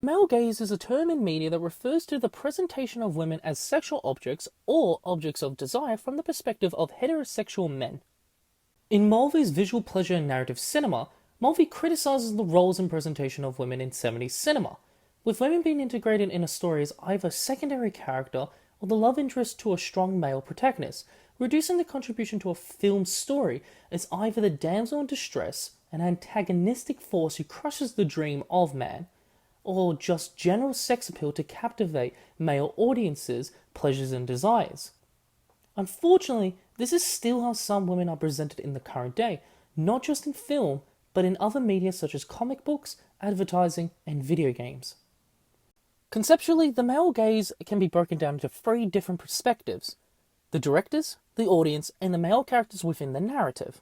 Male gaze is a term in media that refers to the presentation of women as sexual objects or objects of desire from the perspective of heterosexual men. In Mulvey's visual pleasure and narrative cinema, Mulvey criticizes the roles and presentation of women in 70s cinema, with women being integrated in a story as either secondary character or the love interest to a strong male protagonist, reducing the contribution to a film story as either the damsel in distress, an antagonistic force who crushes the dream of man, or just general sex appeal to captivate male audiences' pleasures and desires. Unfortunately, this is still how some women are presented in the current day, not just in film, but in other media such as comic books, advertising, and video games. Conceptually, the male gaze can be broken down into three different perspectives: the directors, the audience, and the male characters within the narrative.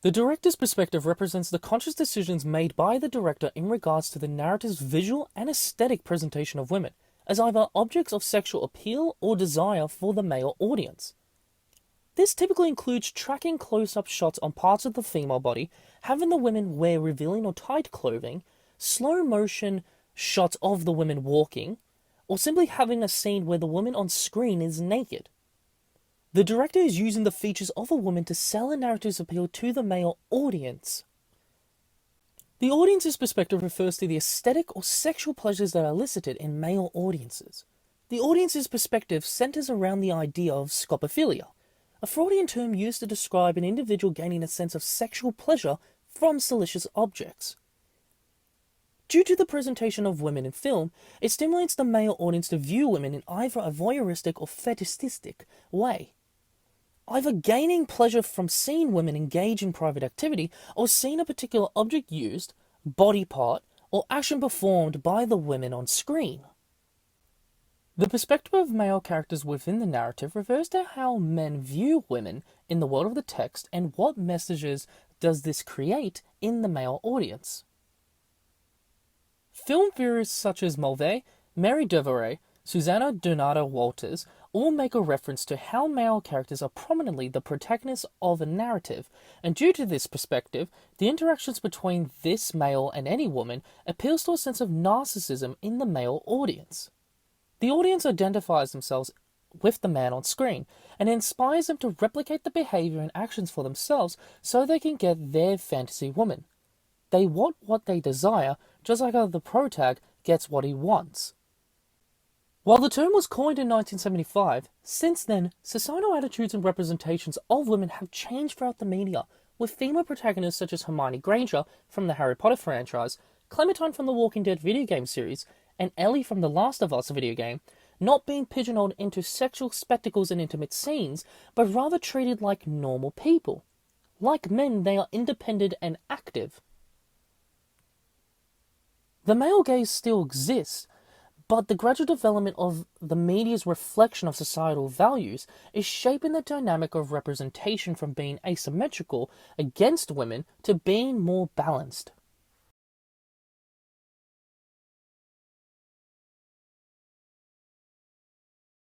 The director's perspective represents the conscious decisions made by the director in regards to the narrative's visual and aesthetic presentation of women, as either objects of sexual appeal or desire for the male audience. This typically includes tracking close-up shots on parts of the female body, having the women wear revealing or tight clothing, slow-motion shots of the women walking, or simply having a scene where the woman on screen is naked. The director is using the features of a woman to sell a narrative's appeal to the male audience. The audience's perspective refers to the aesthetic or sexual pleasures that are elicited in male audiences. The audience's perspective centers around the idea of scopophilia, a Freudian term used to describe an individual gaining a sense of sexual pleasure from salacious objects. Due to the presentation of women in film, it stimulates the male audience to view women in either a voyeuristic or fetishistic way, either gaining pleasure from seeing women engage in private activity or seeing a particular object used, body part, or action performed by the women on screen. The perspective of male characters within the narrative refers to how men view women in the world of the text and what messages does this create in the male audience. Film theorists such as Mulvey, Mary Devereux, Susanna Donato Walters all make a reference to how male characters are prominently the protagonists of a narrative, and due to this perspective, the interactions between this male and any woman appeals to a sense of narcissism in the male audience. The audience identifies themselves with the man on screen, and inspires them to replicate the behavior and actions for themselves so they can get their fantasy woman. They want what they desire, just like how the protag gets what he wants. While the term was coined in 1975, since then, societal attitudes and representations of women have changed throughout the media, with female protagonists such as Hermione Granger from the Harry Potter franchise, Clementine from the Walking Dead video game series, and Ellie from the Last of Us video game, not being pigeonholed into sexual spectacles and intimate scenes, but rather treated like normal people. Like men, they are independent and active. The male gaze still exists, but the gradual development of the media's reflection of societal values is shaping the dynamic of representation from being asymmetrical against women to being more balanced.